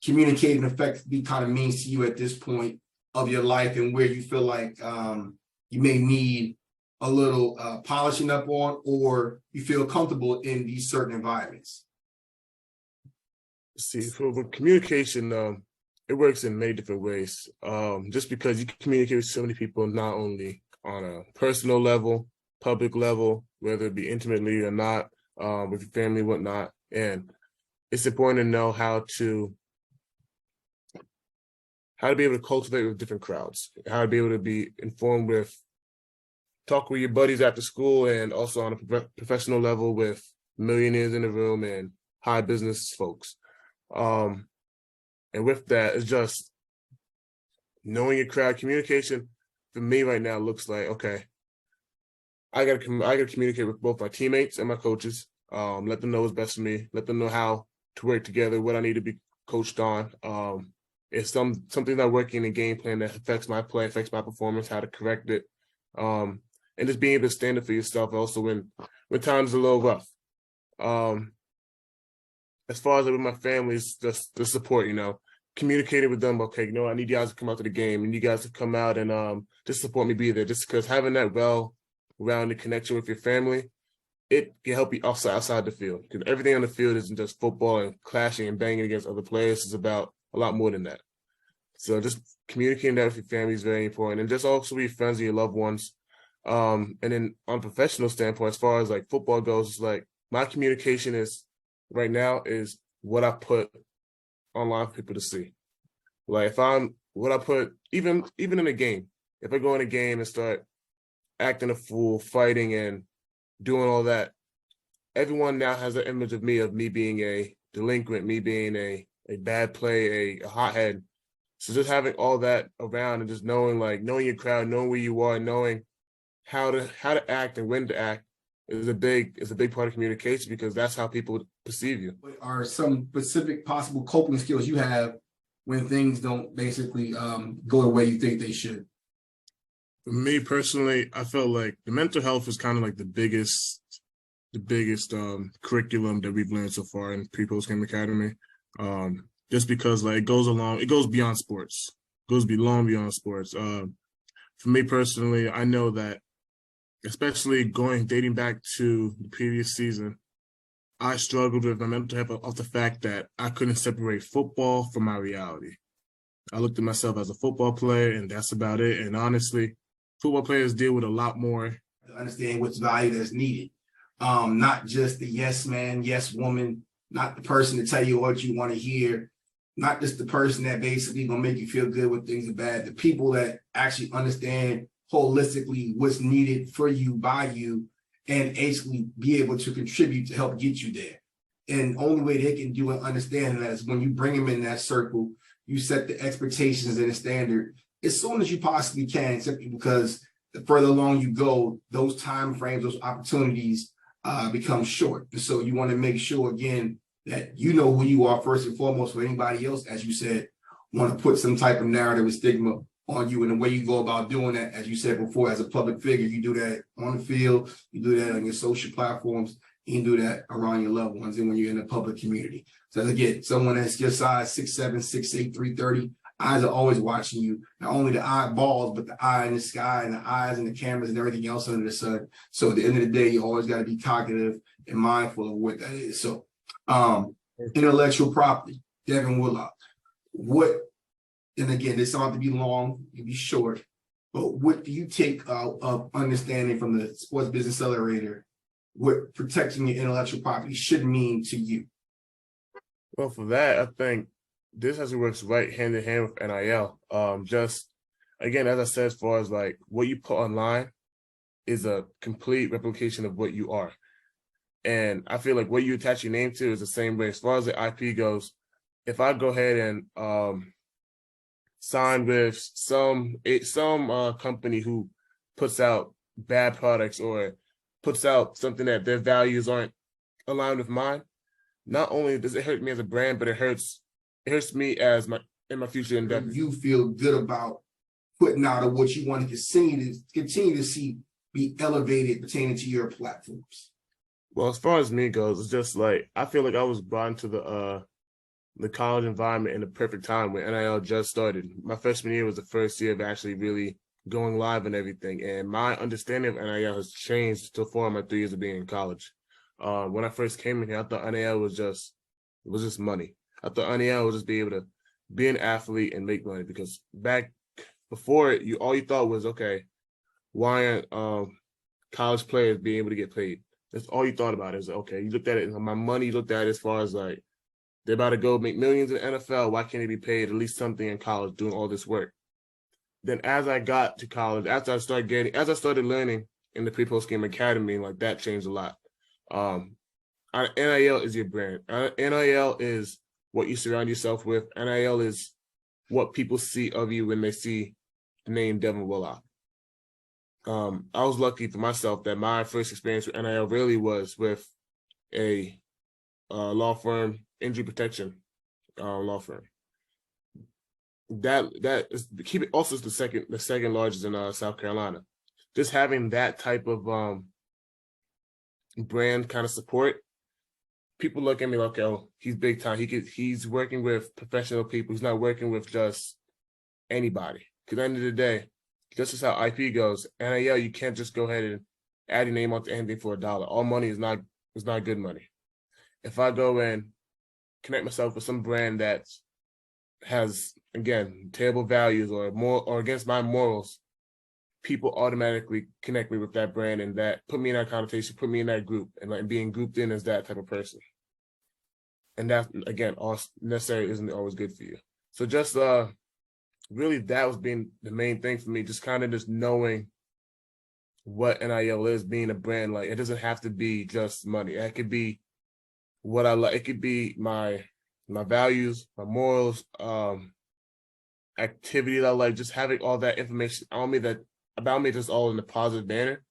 communicating effectively kind of means to you at this point of your life, and where you feel like you may need a little polishing up on, or you feel comfortable in these certain environments? See, for communication, it works in many different ways. Just because you can communicate with so many people, not only on a personal level, public level, whether it be intimately or not, with your family, whatnot. And it's important to know how to be able to cultivate with different crowds, how to be able to be informed with, talk with your buddies after school, and also on a professional level with millionaires in the room and high business folks. And with that, it's just knowing your crowd. Communication for me right now looks like, okay, I gotta communicate with both my teammates and my coaches. Let them know what's best for me. Let them know how to work together, what I need to be coached on. If something's not working in the game plan that affects my play, affects my performance, how to correct it. And just being able to stand up for yourself also when times are a little rough. As far as with my family, it's just the support, communicating with them. Okay, I need you guys to come out to the game, and you guys to come out and just support me, be there. Just because having that well-rounded connection with your family, it can help you outside the field. Because everything on the field isn't just football and clashing and banging against other players. It's about a lot more than that. So just communicating that with your family is very important, and just also with your friends and your loved ones. And then on a professional standpoint, as far as like football goes, it's like my communication is right now is what I put online for people to see. Like if what I put, even in a game, if I go in a game and start acting a fool, fighting and doing all that, everyone now has an image of me being a delinquent, me being a bad play, a hothead. So just having all that around and just knowing your crowd, knowing where you are, knowing how to act and when to act is a big part of communication, because that's how people perceive you. What are some specific possible coping skills you have when things don't basically go the way you think they should? For me personally, I felt like the mental health is kind of like the biggest curriculum that we've learned so far in pre-post-game academy. Just because it goes beyond sports, goes long beyond sports. For me personally, I know that, especially dating back to the previous season, I struggled with my mental health off the fact that I couldn't separate football from my reality. I looked at myself as a football player, and that's about it. And honestly, football players deal with a lot more. To understand what's value that's needed. Not just the yes man, yes woman, not the person to tell you what you want to hear, not just the person that basically gonna make you feel good when things are bad. The people that actually understand holistically what's needed for you, by you, and basically be able to contribute to help get you there. And the only way they can do and understand that is when you bring them in that circle, you set the expectations and the standard as soon as you possibly can, simply because the further along you go, those time frames, those opportunities become short. And so you want to make sure, again, that you know who you are first and foremost. For anybody else, as you said, want to put some type of narrative or stigma on you, and the way you go about doing that, as you said before, as a public figure, you do that on the field, you do that on your social platforms, you can do that around your loved ones and when you're in the public community. So again, someone that's your size, 6'7", 6'8", 330, eyes are always watching you. Not only the eyeballs, but the eye in the sky and the eyes and the cameras and everything else under the sun. So at the end of the day, you always got to be cognitive and mindful of what that is. So intellectual property, Devin, Willock, and again, this don't have to be long, it can be short, but what do you take out of understanding from the Sports Business Accelerator what protecting your intellectual property should mean to you? Well, for that, I think this actually works right hand in hand with NIL. Just, again, as I said, as far as what you put online is a complete replication of what you are. And I feel like what you attach your name to is the same way. As far as the IP goes, if I go ahead and sign with some company who puts out bad products or puts out something that their values aren't aligned with mine, not only does it hurt me as a brand, but it hurts me in my future endeavors. You feel good about putting out of what you want to continue to see be elevated pertaining to your platforms? Well, as far as me goes, it's just I feel like I was brought into the college environment in the perfect time when NIL just started. My freshman year was the first year of actually really going live and everything. And my understanding of NIL has changed to form my 3 years of being in college. When I first came in here, I thought NIL was just money. I thought NIL was just be able to be an athlete and make money, because back before it, all you thought was, okay, why aren't college players being able to get paid? That's all you thought about. It was okay. You looked at it, my money, you looked at it as far as like, they're about to go make millions in the NFL. Why can't they be paid at least something in college doing all this work? Then as I got to college, as I started learning in the pre-post game academy, like that changed a lot. NIL is your brand. NIL is what you surround yourself with. NIL is what people see of you when they see the name Devin Willock. I was lucky for myself that my first experience with NIL really was with a law firm, injury protection law firm. That is keep it also is the second largest in South Carolina. Just having that type of brand kind of support, people look at me like, oh, he's big time. He's working with professional people. He's not working with just anybody. Because at the end of the day, just as how IP goes, NIL, you can't just go ahead and add your name onto anything for $1. All money is not good money. If I go and connect myself with some brand that has, again, terrible values or against my morals, people automatically connect me with that brand, and that put me in that connotation, put me in that group, and like being grouped in as that type of person. And that, again, also necessarily isn't always good for you. So just really that was being the main thing for me, just kind of just knowing what NIL is, being a brand. Like, it doesn't have to be just money. It could be what I like. It could be my values, my morals, activity that I like, just having all that information about me just all in a positive manner.